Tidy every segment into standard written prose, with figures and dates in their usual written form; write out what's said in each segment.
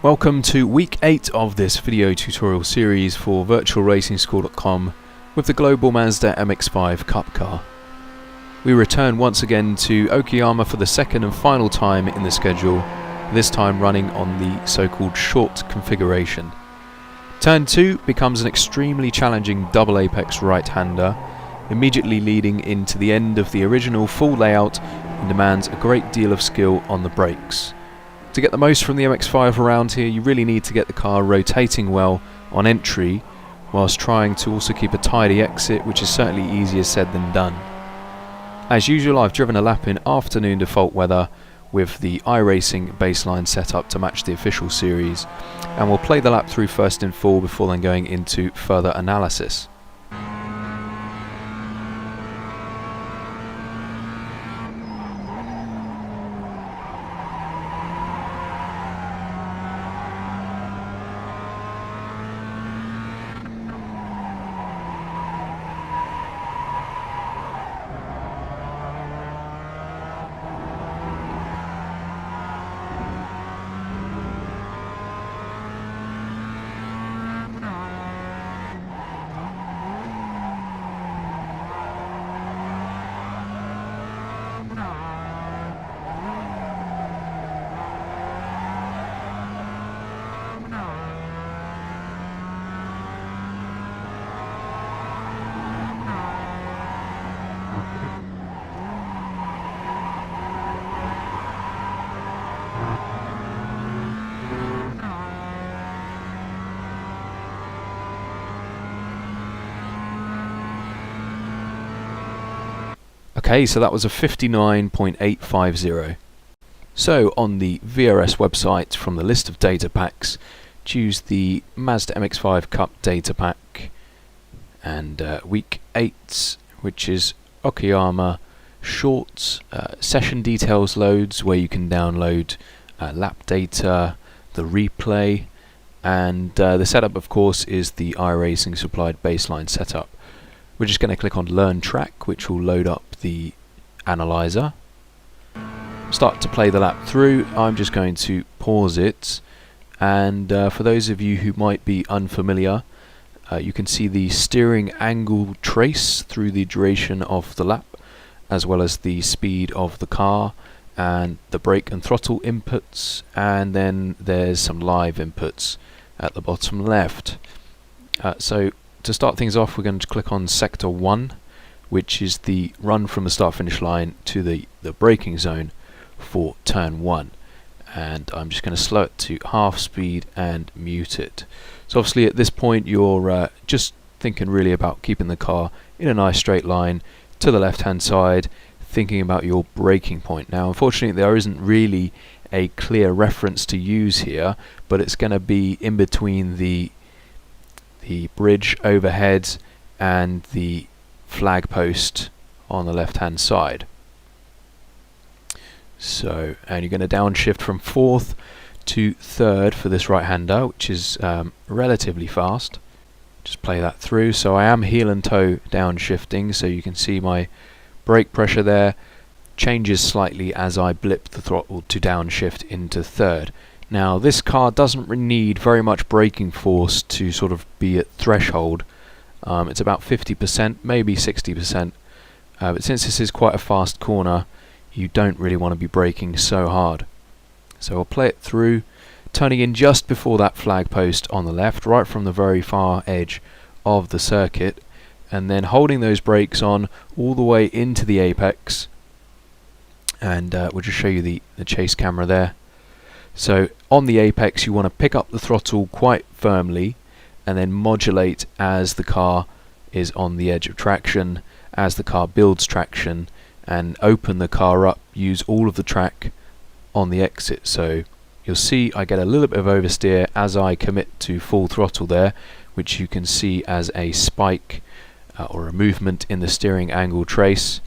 Welcome to week 8 of this video tutorial series for virtualracingschool.com with the global Mazda MX-5 Cup car. We return once again to Okayama for the second and final time in the schedule, this time running on the so-called short configuration. Turn 2 becomes an extremely challenging double apex right-hander, immediately leading into the end of the original full layout and demands a great deal of skill on the brakes. To get the most from the MX-5 around here, you really need to get the car rotating well on entry, whilst trying to also keep a tidy exit, which is certainly easier said than done. As usual, I've driven a lap in afternoon default weather with the iRacing baseline set up to match the official series, and we'll play the lap through first in full before then going into further analysis. Okay, so that was a 59.850. So on the VRS website, from the list of data packs, choose the Mazda MX-5 Cup data pack, and week 8, which is Okayama short session details loads, where you can download lap data, the replay, and the setup of course is the iRacing supplied baseline setup. We're just going to click on Learn Track, which will load up the analyzer. Start to play the lap through. I'm just going to pause it, and for those of you who might be unfamiliar, you can see the steering angle trace through the duration of the lap, as well as the speed of the car and the brake and throttle inputs, and then there's some live inputs at the bottom left. So to start things off, we're going to click on Sector 1, which is the run from the start-finish line to the braking zone for Turn 1. And I'm just going to slow it to half speed and mute it. So obviously at this point you're just thinking really about keeping the car in a nice straight line to the left-hand side, thinking about your braking point. Now unfortunately there isn't really a clear reference to use here, but it's going to be in between the bridge overhead and the flag post on the left hand side. So, and you're going to downshift from 4th to 3rd for this right hander, which is relatively fast. Just play that through. So I am heel and toe downshifting, so you can see my brake pressure there changes slightly as I blip the throttle to downshift into 3rd. Now this car doesn't need very much braking force to sort of be at threshold. It's about 50%, maybe 60%, but since this is quite a fast corner, you don't really want to be braking so hard. So I'll play it through, turning in just before that flag post on the left, right from the very far edge of the circuit, and then holding those brakes on all the way into the apex, and we'll just show you the chase camera there. So on the apex you want to pick up the throttle quite firmly and then modulate as the car is on the edge of traction, as the car builds traction, and open the car up, use all of the track on the exit. So you'll see I get a little bit of oversteer as I commit to full throttle there, which you can see as a spike or a movement in the steering angle trace,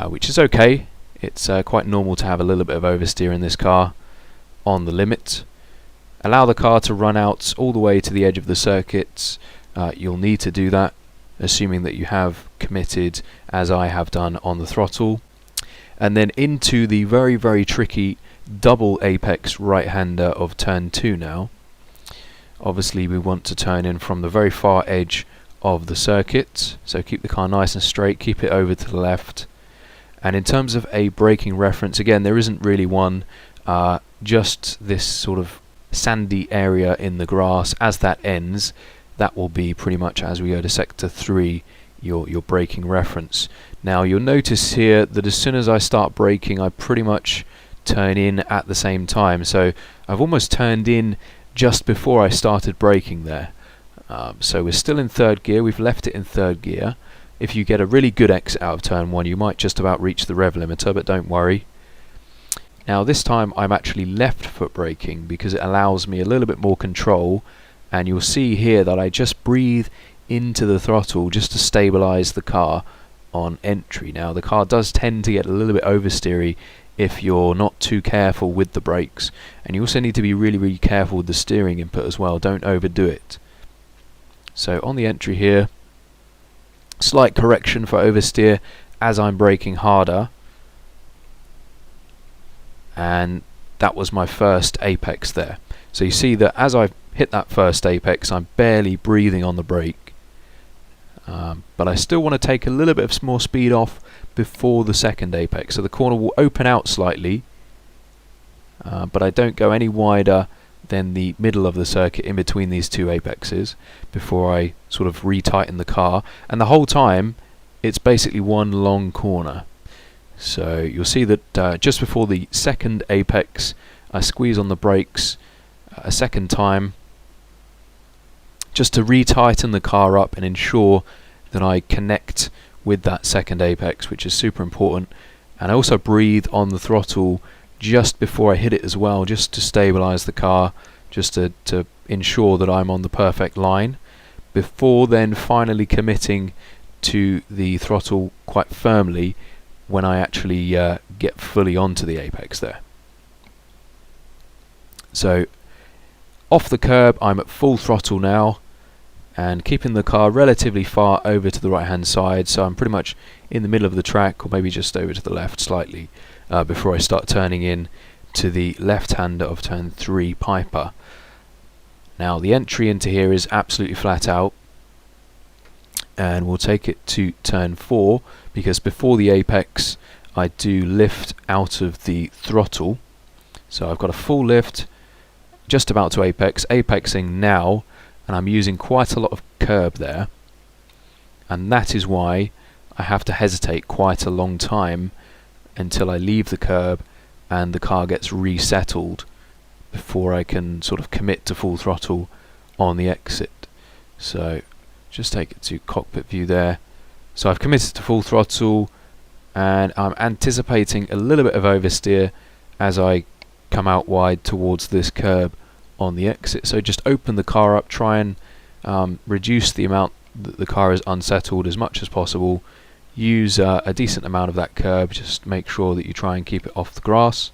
which is okay. It's quite normal to have a little bit of oversteer in this car on the limit. Allow the car to run out all the way to the edge of the circuit. You'll need to do that, assuming that you have committed, as I have done, on the throttle. And then into the very, very tricky double apex right-hander of turn 2 now. Obviously we want to turn in from the very far edge of the circuit, so keep the car nice and straight, keep it over to the left. And in terms of a braking reference, again there isn't really one, just this sort of sandy area in the grass. As that ends, that will be pretty much, as we go to sector 3, your braking reference. Now you'll notice here that as soon as I start braking, I pretty much turn in at the same time, so I've almost turned in just before I started braking there. So we're still in third gear, we've left it in third gear. If you get a really good exit out of turn 1, you might just about reach the rev limiter, but don't worry. Now this time I'm actually left foot braking because it allows me a little bit more control, and you'll see here that I just breathe into the throttle just to stabilize the car on entry. Now the car does tend to get a little bit oversteery if you're not too careful with the brakes, and you also need to be really careful with the steering input as well. Don't overdo it. So on the entry here, slight correction for oversteer as I'm braking harder, and that was my first apex there. So you see that as I hit that first apex, I'm barely breathing on the brake, but I still want to take a little bit of more speed off before the second apex. So the corner will open out slightly, but I don't go any wider than the middle of the circuit in between these two apexes before I sort of retighten the car, and the whole time it's basically one long corner. So you'll see that just before the second apex I squeeze on the brakes a second time just to retighten the car up and ensure that I connect with that second apex, which is super important. And I also breathe on the throttle just before I hit it as well, just to stabilize the car, just to ensure that I'm on the perfect line, before then finally committing to the throttle quite firmly when I actually get fully onto the apex there. So off the curb I'm at full throttle now, and keeping the car relatively far over to the right hand side, so I'm pretty much in the middle of the track, or maybe just over to the left slightly, before I start turning in to the left hander of turn 3 Piper. Now the entry into here is absolutely flat out, and we'll take it to turn 4 because before the apex I do lift out of the throttle. So I've got a full lift, just about to apex, apexing now, and I'm using quite a lot of curb there, and that is why I have to hesitate quite a long time until I leave the curb and the car gets resettled before I can sort of commit to full throttle on the exit. So just take it to cockpit view there. So I've committed to full throttle, and I'm anticipating a little bit of oversteer as I come out wide towards this curb on the exit. So just open the car up, try and reduce the amount that the car is unsettled as much as possible. Use a decent amount of that curb, just make sure that you try and keep it off the grass.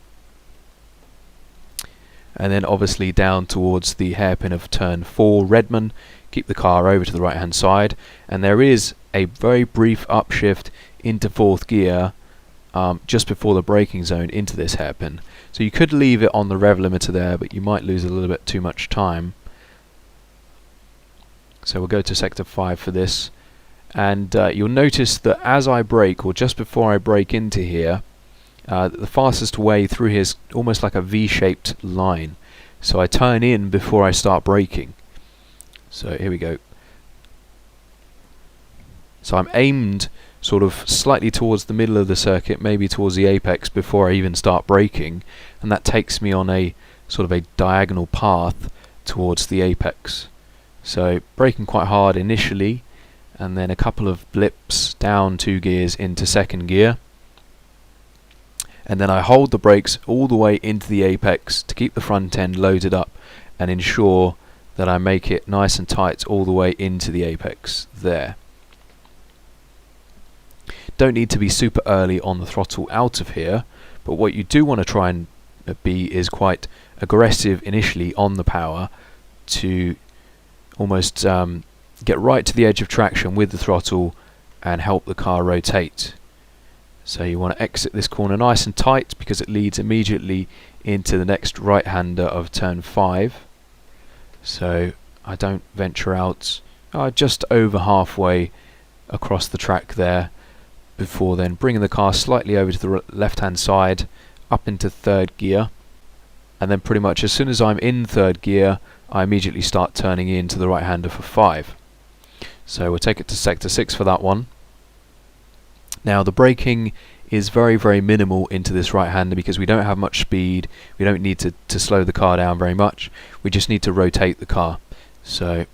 And then obviously down towards the hairpin of turn 4 Redmond, keep the car over to the right hand side, and there is a very brief upshift into 4th gear just before the braking zone into this hairpin. So you could leave it on the rev limiter there, but you might lose a little bit too much time. So we'll go to sector 5 for this, and you'll notice that as I brake, or just before I brake into here, the fastest way through here is almost like a V-shaped line. So I turn in before I start braking. So here we go. So I'm aimed sort of slightly towards the middle of the circuit, maybe towards the apex before I even start braking, and that takes me on a sort of a diagonal path towards the apex. So braking quite hard initially, and then a couple of blips down 2 gears into 2nd gear, and then I hold the brakes all the way into the apex to keep the front end loaded up and ensure that I make it nice and tight all the way into the apex there. Don't need to be super early on the throttle out of here, but what you do want to try and be is quite aggressive initially on the power to almost get right to the edge of traction with the throttle and help the car rotate. So you want to exit this corner nice and tight because it leads immediately into the next right-hander of turn 5. So I don't venture out just over halfway across the track there, before then bringing the car slightly over to the left-hand side, up into 3rd gear, and then pretty much as soon as I'm in 3rd gear, I immediately start turning into the right-hander for 5. So we'll take it to sector 6 for that one. Now the braking is very, very minimal into this right-hander because we don't have much speed. We don't need to slow the car down very much. We just need to rotate the car. So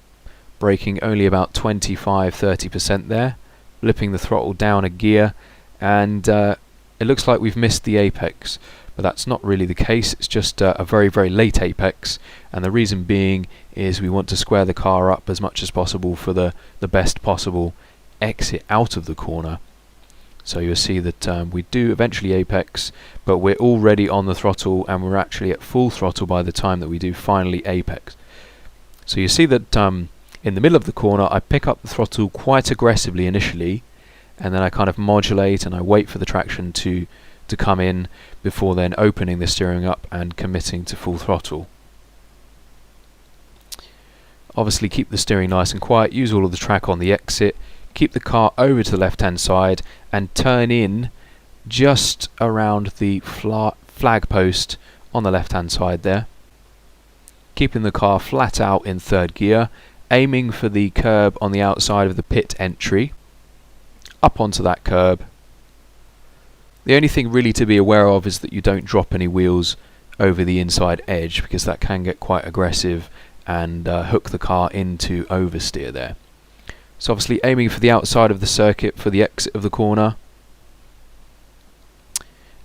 braking only about 25-30% there, flipping the throttle down a gear, and it looks like we've missed the apex, but that's not really the case. It's just a very, very late apex, and the reason being is we want to square the car up as much as possible for the best possible exit out of the corner. So you'll see that we do eventually apex, but we're already on the throttle and we're actually at full throttle by the time that we do finally apex. So you see that in the middle of the corner I pick up the throttle quite aggressively initially, and then I kind of modulate and I wait for the traction to come in before then opening the steering up and committing to full throttle. Obviously keep the steering nice and quiet, use all of the track on the exit, keep the car over to the left hand side and turn in just around the flag post on the left hand side there. Keeping the car flat out in 3rd gear, aiming for the curb on the outside of the pit entry, up onto that curb. The only thing really to be aware of is that you don't drop any wheels over the inside edge, because that can get quite aggressive and hook the car into oversteer there. So obviously aiming for the outside of the circuit for the exit of the corner,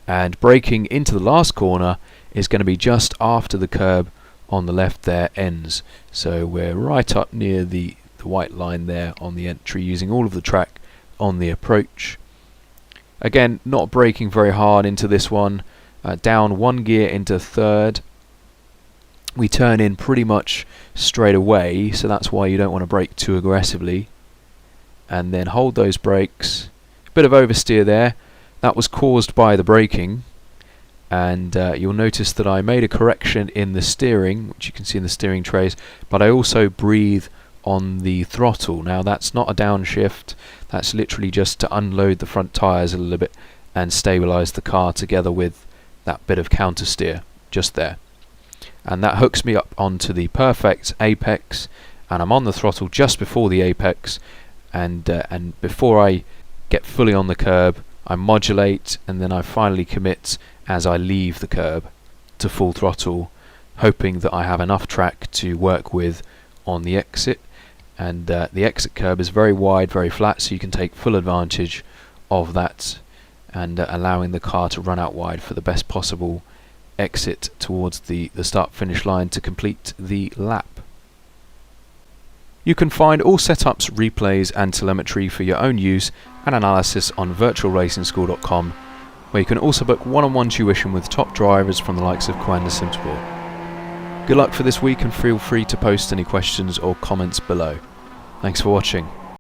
and braking into the last corner is going to be just after the curb on the left there ends. So we're right up near the white line there on the entry, using all of the track on the approach. Again, not braking very hard into this one, down 1 gear into 3rd. We turn in pretty much straight away, so that's why you don't want to brake too aggressively. And then hold those brakes. A bit of oversteer there. That was caused by the braking. And you'll notice that I made a correction in the steering, which you can see in the steering trace, but I also breathe on the throttle. Now that's not a downshift, that's literally just to unload the front tyres a little bit and stabilise the car together with that bit of counter steer just there. And that hooks me up onto the perfect apex, and I'm on the throttle just before the apex, and before I get fully on the curb I modulate, and then I finally commit as I leave the curb to full throttle, hoping that I have enough track to work with on the exit. And the exit curb is very wide, very flat, so you can take full advantage of that, and allowing the car to run out wide for the best possible exit towards the start-finish line to complete the lap. You can find all setups, replays and telemetry for your own use and analysis on virtualracingschool.com, where you can also book one-on-one tuition with top drivers from the likes of Kwanda Simsport. Good luck for this week, and feel free to post any questions or comments below. Thanks for watching.